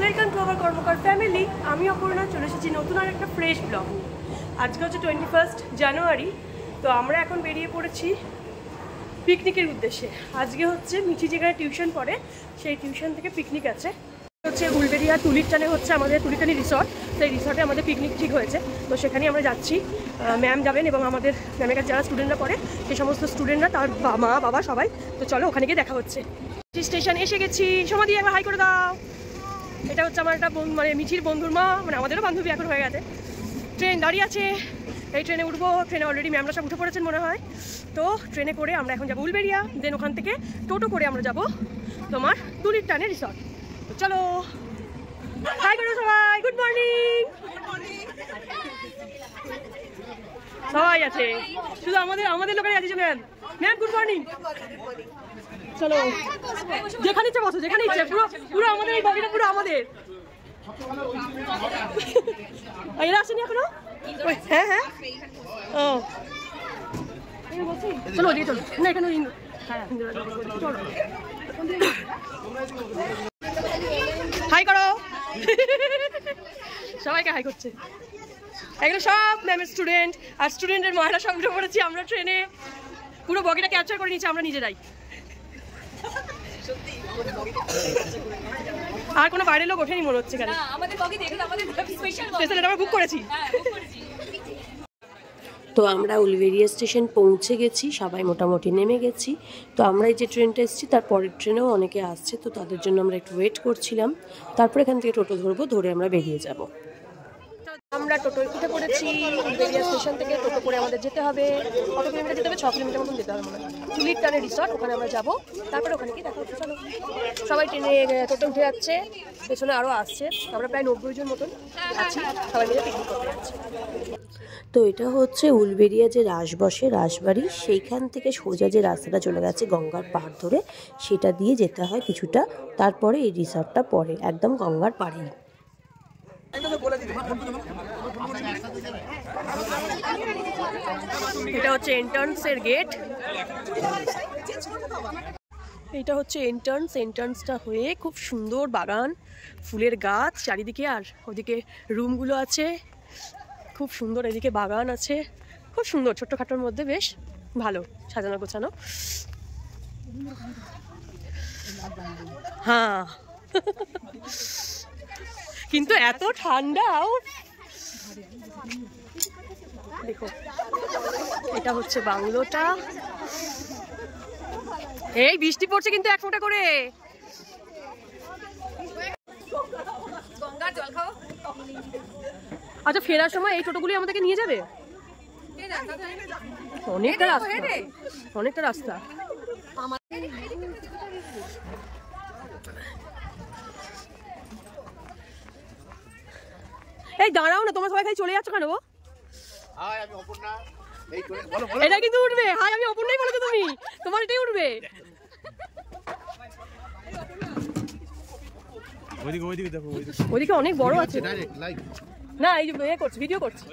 Welcome to our Karmakar family. আমি অপর্ণা চলে এসেছি নতুন আর একটা ফ্রেশ ব্লগ নিয়ে। আজকে হচ্ছে 21 জানুয়ারি। তো আমরা এখন বেরিয়ে পড়েছি পিকনিকের উদ্দেশ্যে। আজকে হচ্ছে মিঠি যেখানে টিউশন পড়ে সেই টিউশন থেকে পিকনিক আছে। হচ্ছে উলবেড়িয়া তুলির টানে হচ্ছে আমাদের তুলিটানি রিসর্ট। সেই রিসর্টে আমাদের পিকনিক ঠিক হয়েছে। তো সেখানেই আমরা যাচ্ছি। ম্যাম যাবেন এবং আমাদের ম্যামের কাছে যারা স্টুডেন্টরা পড়ে সেই সমস্ত স্টুডেন্টরা, তার মা বাবা সবাই। তো চলো ওখানে গিয়ে দেখা হচ্ছে। স্টেশন এসে গেছি। সমাধি একবার হাই করে দাও। এটা হচ্ছে আমার একটা মানে মিঠির বন্ধুর মা, মানে আমাদেরও বান্ধবী এখন হয়ে গেছে। ট্রেন দাঁড়িয়ে আছে, এই ট্রেনে উঠবো। ট্রেনে অলরেডি ম্যামরা সব উঠে পড়েছেন মনে হয়। তো ট্রেনে করে আমরা এখন যাবো উলবেড়িয়া, দেন ওখান থেকে টোটো করে আমরা যাবো তোমার তুলির টানে রিসর্ট। তো চলো হাই করো সবাই, গুড মর্নিং। সবাই আছে, শুধু আমাদের লোকেরাই আছে। Ma'am ma'am good morning. চলো যেখানে ইচ্ছে বসো, যেখানে ইচ্ছে। পুরো আমাদের এই বগিটা পুরো আমাদের। এরা আসেনি এখনো? হ্যাঁ হ্যাঁ ও চলো ওদিকে চলো না, এখানে চলো হাই করো। সবাইকে হাই করছে। এগুলো সব ম্যামের স্টুডেন্ট আর স্টুডেন্টের মায়েরা সব উঠে পড়েছি আমরা ট্রেনে। পুরো বগিটা ক্যাপচার করে নিয়েছি আমরা নিজেরাই। আর কোনো বাইরের লোক ওঠেনি মনে হচ্ছে। কেন আমাদের বগি দেখলে আমাদের স্পেশাল আমরা বুক করেছি। তো আমরা উলবেড়িয়া স্টেশন পৌঁছে গেছি, সবাই মোটামুটি নেমে গেছি। তো আমরা এই যে ট্রেনটা এসেছি তার পরের ট্রেনেও অনেকে আসছে, তো তাদের জন্য আমরা একটু ওয়েট করছিলাম। তারপর এখান থেকে টোটো ধরবো, ধরে আমরা বেরিয়ে যাব। আমরা টোটোয় উঠে পড়েছি। উলবেড়িয়া স্টেশন থেকে টোটো করে আমাদের যেতে হবে, কত কিলোমিটার যেতে হবে? 6 কিলোমিটার মতন যেতে হবে মনে হয়। তুলির টানে রিসর্ট, ওখানে আমরা যাবো। তারপরে ওখানে কি দেখা হচ্ছে। চলো সবাই ট্রেনে টোটো উঠে যাচ্ছে, পেছনে আরও আসছে। আমরা প্রায় 90 জন মতন আছি, সবাই মিলে পিকনিক করতে যাচ্ছি। তো এটা হচ্ছে উলবেড়িয়া যে রাস বসে, রাসবাড়ি, সেইখান থেকে সোজা যে রাস্তাটা চলে গেছে গঙ্গার পাড় ধরে, সেটা দিয়ে যেতে হয় কিছুটা। তারপরে এই রিসর্টটা পড়ে একদম গঙ্গার পাড়েই। এটা হচ্ছে এন্ট্রান্সের গেট। এটা হচ্ছে এন্ট্রান্সটা হয়ে খুব সুন্দর বাগান, ফুলের গাছ চারিদিকে, আর ওদিকে রুমগুলো আছে খুব সুন্দর। এদিকে বাগান আছে খুব সুন্দর, ছোট্টখাটোর মধ্যে বেশ ভালো সাজানো গোছানো। হ্যাঁ কিন্তু এত ঠান্ডাও। দেখো এটা হচ্ছে বাংলোটা। এই বৃষ্টি পড়ছে কিন্তু এক ফোঁটা করে। আচ্ছা ফেরার সময় এই টোটোগুলি আমাদেরকে নিয়ে যাবে? অনেকটা রাস্তা, অনেকটা রাস্তা। এই দাঁড়াও না, তোমরা সবাই খালি চলে যাচ্ছ কেন? এটা কিন্তু উঠবে। হাই আমি অপর্ণাই বলেছো তুমি, তোমার এটাই উঠবে। ওইদিকে অনেক বড় আছে না, এই যে করছি, ভিডিও করছি।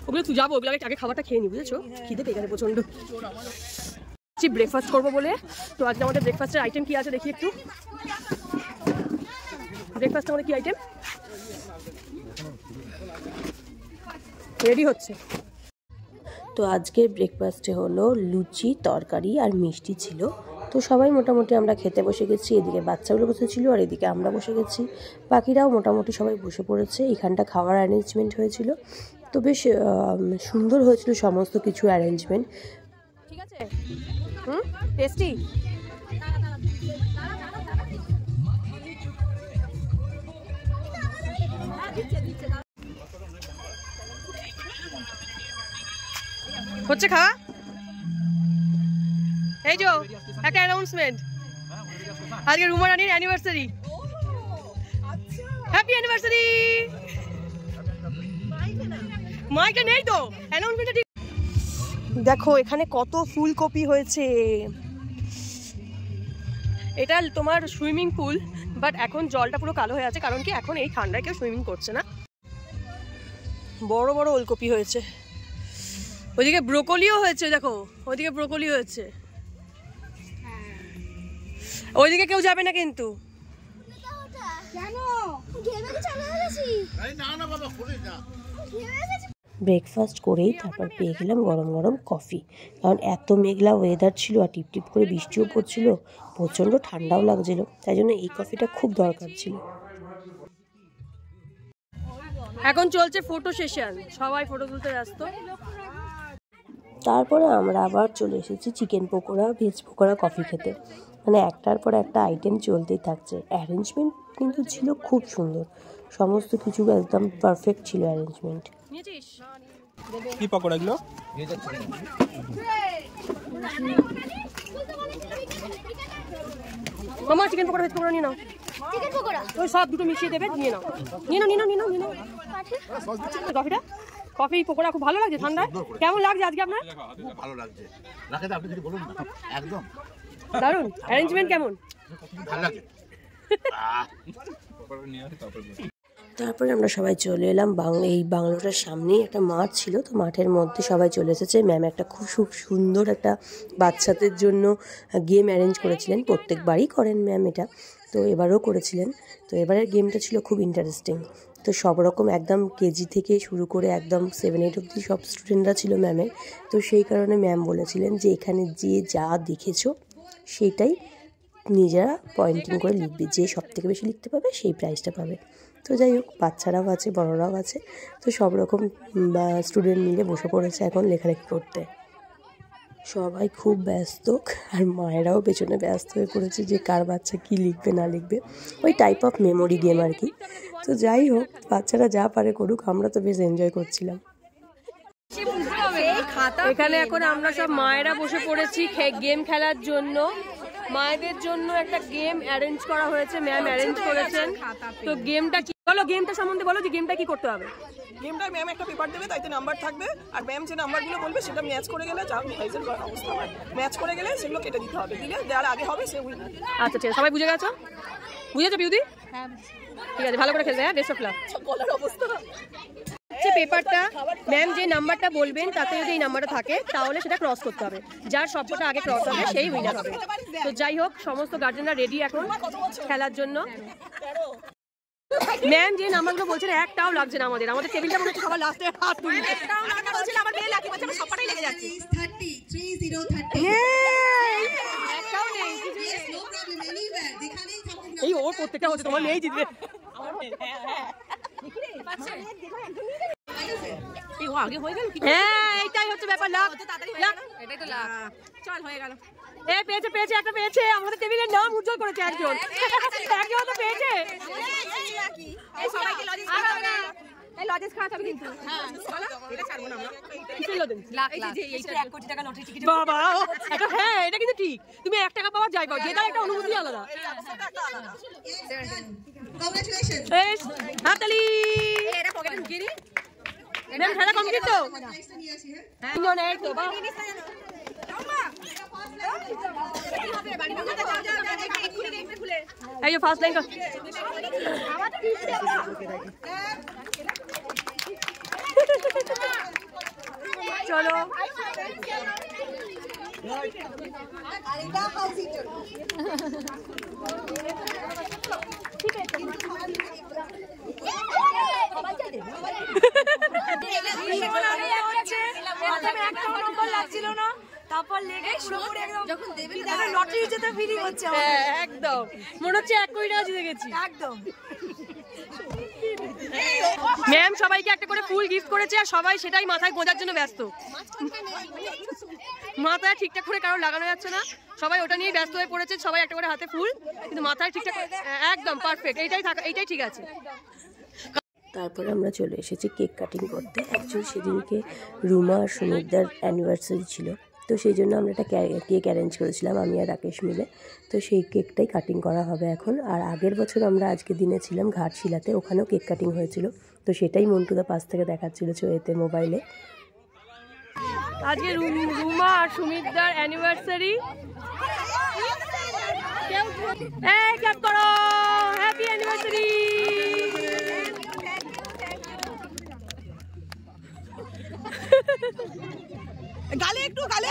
ওগুলো তুই যাবো, ওগুলো আগে খাবারটা খেয়ে নি, বুঝেছো? খিদে পেয়ে গেছে প্রচন্ড। ব্রেকফাস্ট করবো বলে। তো আজকে আমাদের ব্রেকফাস্টের আইটেম কি আছে দেখি একটু। ব্রেকফাস্ট আমাদের কি আইটেম রেডি হচ্ছে? তো আজকের ব্রেকফাস্টে হলো লুচি, তরকারি আর মিষ্টি ছিল। তো সবাই মোটামুটি আমরা খেতে বসে গেছি। এদিকে বাচ্চাগুলো বসেছিল আর এদিকে আমরা বসে গেছি। বাকিরাও মোটামুটি সবাই বসে পড়েছে। এখানটা খাওয়ার অ্যারেঞ্জমেন্ট হয়েছিল, তো বেশ সুন্দর হয়েছিল সমস্ত কিছু অ্যারেঞ্জমেন্ট। ঠিক আছে, টেস্টি। হচ্ছে খাওয়া। এই যে একটা অ্যানাউন্সমেন্ট, আজকে রুমা রানীর অ্যানিভার্সারি। Happy anniversary. মাইকে নেই তো অ্যানাউন্সমেন্টটা। দেখো এখানে কত ফুলকপি হয়েছে। এটা তোমার সুইমিং পুল, বাট এখন জলটা পুরো কালো হয়ে আছে, কারণ কি এখন এই ঠান্ডায় কেউ সুইমিং করছে না। বড় বড় ওলকপি হয়েছে। ওইদিকে ব্রোকলিও হয়েছে, দেখো ওইদিকে ব্রোকলি হয়েছে। ওইদিকে কেউ যাবে না কিন্তু। ব্রেকফাস্ট করেই তারপর পেয়ে গেলাম গরম গরম কফি, কারণ এত মেঘলা ওয়েদার ছিল আর টিপ টিপ করে বৃষ্টিও পড়ছিল, প্রচণ্ড ঠান্ডাও লাগছিল, তাই জন্য এই কফিটা খুব দরকার ছিল। এখন চলছে ফটো সেশন, সবাই ফটো তুলতে ব্যস্ত। তারপরে আমরা আবার চলে এসেছি chicken pakora, veg pakora, coffee খেতে। মানে একটার পর একটা আইটেম চলতেই থাকছে। অ্যারেঞ্জমেন্ট কিন্তু ছিল খুব সুন্দর, সমস্ত কিছু একদম পারফেক্ট ছিল অ্যারেঞ্জমেন্ট। কি পকোড়াগুলো? মামা চিকেন পকোড়া, ভেজ পকোড়া নিয়ে নাও। চিকেন পকোড়া ওই সব দুটো মিশিয়ে দেবে, নিয়ে নাও। কফিটা, কফি পকোড়া খুব ভালো লাগছে ঠান্ডায়। কেমন লাগছে আজকে আপনার? ভালো লাগছে। রাখে আপনি যদি বলুন না, একদম দারুণ। অ্যারেঞ্জমেন্ট কেমন? ভালো লাগে। তারপরে আমরা সবাই চলে এলাম এই বাংলোটার সামনেই একটা মাঠ ছিল, তো মাঠের মধ্যে সবাই চলে এসেছে। ম্যাম একটা খুব সুন্দর একটা বাচ্চাদের জন্য গেম অ্যারেঞ্জ করেছিলেন, প্রত্যেকবারই করেন ম্যাম এটা, তো এবারও করেছিলেন। তো এবারের গেমটা ছিল খুব ইন্টারেস্টিং। তো সব রকম একদম কেজি থেকে শুরু করে একদম 7-8 অবধি সব স্টুডেন্টরা ছিল ম্যামের। তো সেই কারণে ম্যাম বলেছিলেন যে এখানে যে যা দেখেছো সেটাই নিজেরা পয়েন্টিং করে লিখবে, যে সব থেকে বেশি লিখতে পাবে সেই প্রাইজটা পাবে। তো যাই হোক, বাচ্চারাও আছে, বড়রাও আছে, তো সব রকম স্টুডেন্ট মিলে বসে পড়েছে এখন লেখালেখি করতে। সবাই খুব ব্যস্ত, আর মায়েরাও পেছনে ব্যস্ত হয়ে পড়েছে যে কার বাচ্চা কি লিখবে না লিখবে, ওই টাইপ অফ মেমোরি গেম আর কি। তো যাই হোক, বাচ্চারা যা পারে করুক, আমরা তো বেশ এনজয় করছিলাম। এখানে এখন আমরা সব মায়েরা বসে পড়েছি গেম খেলার জন্য। মায়েদের জন্য একটা গেম অ্যারেঞ্জ করা হয়েছে, ম্যাম অ্যারেঞ্জ করেছেন। তো গেমটা কি, বলো গেমটা সম্বন্ধে বলো, যে গেমটা কি করতে হবে। গেমটা ম্যাম একটা পেপার দেবে, তাইতে নাম্বার থাকবে, আর ম্যাম যে নাম্বারগুলো বলবে সেটা ম্যাচ করে গেলে, যা প্রাইজের অবস্থা হয় ম্যাচ করে গেলে সেগুলো কেটে দিতে হবে, দিলে যার আগে হবে সে উইনার। আচ্ছা ঠিক আছে, সবাই বুঝে গেছো? বুঝেছো বিউদি? হ্যাঁ ঠিক আছে, ভালো করে খেলবে। হ্যাঁ, বেস্ট অফ লাক। বলার অবস্থা পেপারটা ম্যাম যে নাম্বারটা বলবেন তাতে যদি এই নাম্বারটা থাকে তাহলে সেটা ক্রস করতে হবে, যার সবকটা আগে ক্রস হবে সেই উইনার হবে। তো যাই হোক, সমস্ত গার্জেনরা রেডি এখন খেলার জন্য। ম্যাম যে নাম্বারগুলো বলছেন একটাও লাগছে না আমাদের, আমাদের টেবিলটা মনে হচ্ছে সবার লাস্টে হাত তুলবে। আমার মেয়ে লাকি বাচ্চা, আমার সবটাই লেগে যাচ্ছে। 30 30 একটাও নেই। নো প্রবলেম এনিওয়্যার, যেখানেই থাকুন না। এই ওর প্রত্যেকটা হচ্ছে তোমার মেয়েই জিতবে। হ্যাঁ, এইটাই হচ্ছে ব্যাপার। লাক, এটাই তো লাক। চল, হয়ে গেল। পেয়েছে একটা পেয়েছে, আমাদের টেবিলের নাম উজ্জ্বল করেছে একজন। একজন তো পেয়েছে। এই সবাইকে লজেস খাওয়াতে হবে, এই লজেস খাওয়াতে হবে কিন্তু। হ্যাঁ, চলো, এটা ছাড়বো না আমরা। কিসের লজেস? লাখ, এই যে এইটা 1 কোটি টাকা লটারি টিকিট। বাবা, এটা হ্যাঁ, এটা কিন্তু ঠিক। তুমি 1 টাকা পাওয়া যায় পাও, যেটার একটা অনুভূতি আলাদা। কংগ্রাচুলেশন। এই হাততালি। এটা পকেটে ঢুকিয়ে নি। ম্যাম খেলা কমপ্লিট তো? হ্যাঁ, তিনজন এই তো। বাহ, এই যে ফার্স্ট লাইন চলো। লাগছিল না, তারপর লেগে পুরোপুরি একদম যখন দেবে লটারি যেতে ফিলিং হচ্ছে। একদম মনে হচ্ছে 1 কোটি টাকা জিতে গেছি একদম। ম্যাম সবাইকে একটা করে ফুল গিফট করেছে, আর সবাই সেটাই মাথায় গোঁজার জন্য ব্যস্ত। মাথায় ঠিকঠাক করে কারো লাগানো যাচ্ছে না, সবাই ওটা নিয়েই ব্যস্ত হয়ে পড়েছে। সবাই একটা করে হাতে ফুল, কিন্তু মাথায় ঠিকঠাক একদম পারফেক্ট, এইটাই ঠিক আছে। তারপরে আমরা চলে এসেছি কেক কাটিং করতে। অ্যাকচুয়ালি সেদিনকে রুমা আর সুমিতদার অ্যানিভার্সারি ছিল, তো সেই জন্য আমরা একটা কেক অ্যারেঞ্জ করেছিলাম আমি আর রাকেশ মিলে। তো সেই কেকটাই কাটিং করা হবে এখন। আর আগের বছর আমরা আজকের দিনে ছিলাম ঘাটশিলাতে, ওখানেও কেক কাটিং হয়েছিল, তো সেটাই মন্টুদা পাশ থেকে দেখাচ্ছিল এতে মোবাইলে। আজকে রুমা আর সুমিতদার অ্যানিভার্সারি। এই ক্ল্যাপ করো, হ্যাপি অ্যানিভার্সারি। গালে একটু গালে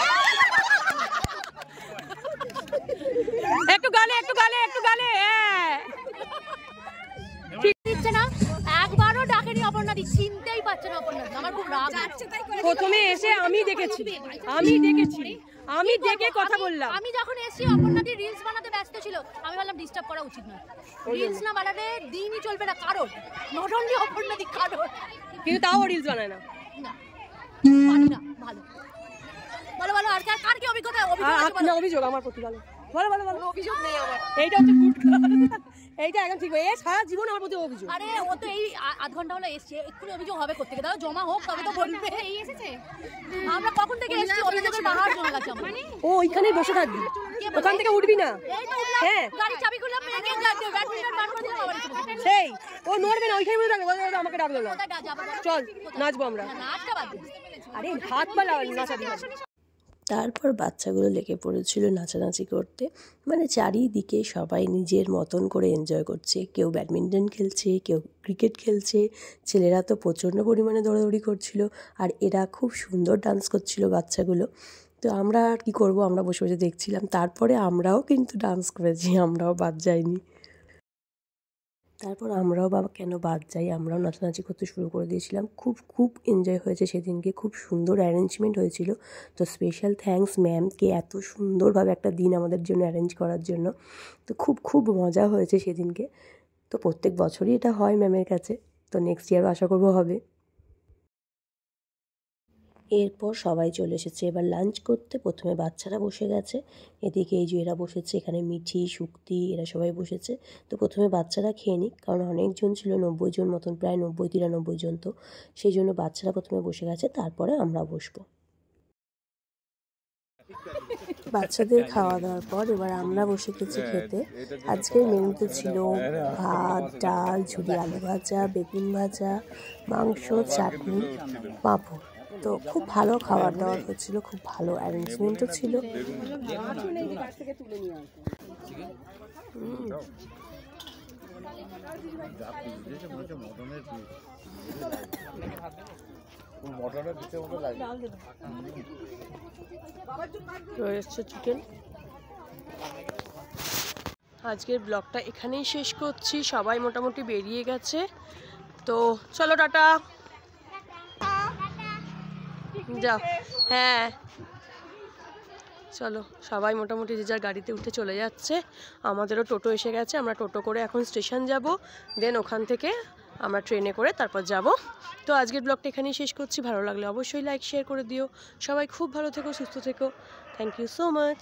একটু গালে একটু গালে একটু গালে দিচ্ছে না, একবারও ডাকেনি অপর্ণাদি, চিনতেই পারছে না অপর্ণাদি। আমার খুব রাগ হচ্ছে। প্রথমে এসে আমি দেখেছি, আমি দেখে কথা বললাম। আমি যখন এসেছি অপর্ণাদি রিলস বানাতে ব্যস্ত ছিল, আমি ভাবলাম ডিস্টার্ব করা উচিত নয়। রিলস না বানালে দিনই চলবে না কারোর, নট অনলি অপর্ণাদি, কারোর। কিন্তু তাও রিলস বানায় না, না পারি না। ভালো ভালো ভালো। আর কার কি অভিজ্ঞতা? অভিযোগ আমার প্রতি ভালো, ভালো ভালো ভালো। অভিযোগ নেই আমার, এইটা হচ্ছে গুড, এইটা একদম ঠিক। এই সারা জীবন আমার প্রতি অভিযোগ। আরে ও তো এই আধ ঘন্টা হলো এসছে, এক্ষুনি অভিযোগ হবে কোথেকে? দাদা জমা হোক তবে তো বলবে। এই এসেছে, আমরা কখন থেকে এসেছি, অভিযোগের পাহাড় জমা গেছে। ও ওইখানেই বসে থাকবি, ওখান থেকে উঠবি না। হ্যাঁ, গাড়ি চাবি খুললাম, ব্যাডমিন্টন বার করে দিলাম, আবার সেই ও নড়বে না, ওইখানে বসে থাকবে। আমাকে ডাকলো না, চল নাচবো আমরা। নাচটা বাদ দে। আরে হাত পা নাচাবি। তারপর বাচ্চাগুলো লেগে পড়েছিল নাচানাচি করতে, মানে চারিদিকে সবাই নিজের মতন করে এনজয় করছে। কেউ ব্যাডমিন্টন খেলছে, কেউ ক্রিকেট খেলছে, ছেলেরা তো প্রচণ্ড পরিমাণে দৌড়াদৌড়ি করছিল, আর এরা খুব সুন্দর ডান্স করছিল বাচ্চাগুলো। তো আমরা আর কী করবো, আমরা বসে বসে দেখছিলাম। তারপরে আমরাও কিন্তু ডান্স করেছি, আমরাও বাদ যাইনি। তারপর আমরাও বাবা কেন বাদ যাই, আমরাও নাচানাচি করতে শুরু করে দিয়েছিলাম। খুব এনজয় হয়েছে সেদিনকে, খুব সুন্দর অ্যারেঞ্জমেন্ট হয়েছিল। তো স্পেশাল থ্যাঙ্কস ম্যামকে এত সুন্দরভাবে একটা দিন আমাদের জন্য অ্যারেঞ্জ করার জন্য। তো খুব মজা হয়েছে সেদিনকে। তো প্রত্যেক বছরই এটা হয় ম্যামের কাছে, তো নেক্সট ইয়ারও আশা করবো হবে। এরপর সবাই চলে এসেছে এবার লাঞ্চ করতে। প্রথমে বাচ্চারা বসে গেছে, এদিকে এই যে এরা বসেছে, এখানে মিঠি, শুক্তি, এরা সবাই বসেছে। তো প্রথমে বাচ্চারা খেয়ে নিক, কারণ অনেকজন ছিল, 90 জন মতন, প্রায় 90-93 জন। তো সেই জন্য বাচ্চারা প্রথমে বসে গেছে, তারপরে আমরা বসবো। বাচ্চাদের খাওয়া দাওয়ার পর এবার আমরা বসে গেছি খেতে। আজকের মেনুতে ছিল ভাত, ডাল, ঝুরি আলু ভাজা, বেগুন ভাজা, মাংস, চাটনি, পাঁপড়। তো খুব ভালো খাবার দাবার হচ্ছিল, খুব ভালো অ্যারেঞ্জমেন্টও ছিল। রয়েছে চিকেন। আজকের ব্লগটা এখানেই শেষ করছি, সবাই মোটামুটি বেরিয়ে গেছে। তো চলো টাটা, যাও। হ্যাঁ চলো, সবাই মোটামুটি যে যার গাড়িতে উঠে চলে যাচ্ছে। আমাদেরও টোটো এসে গেছে, আমরা টোটো করে এখন স্টেশন যাব, দেন ওখান থেকে আমরা ট্রেনে করে তারপর যাব। তো আজকের ব্লগটা এখানেই শেষ করছি। ভালো লাগলে অবশ্যই লাইক শেয়ার করে দিও। সবাই খুব ভালো থেকো, সুস্থ থেকো। Thank you so much.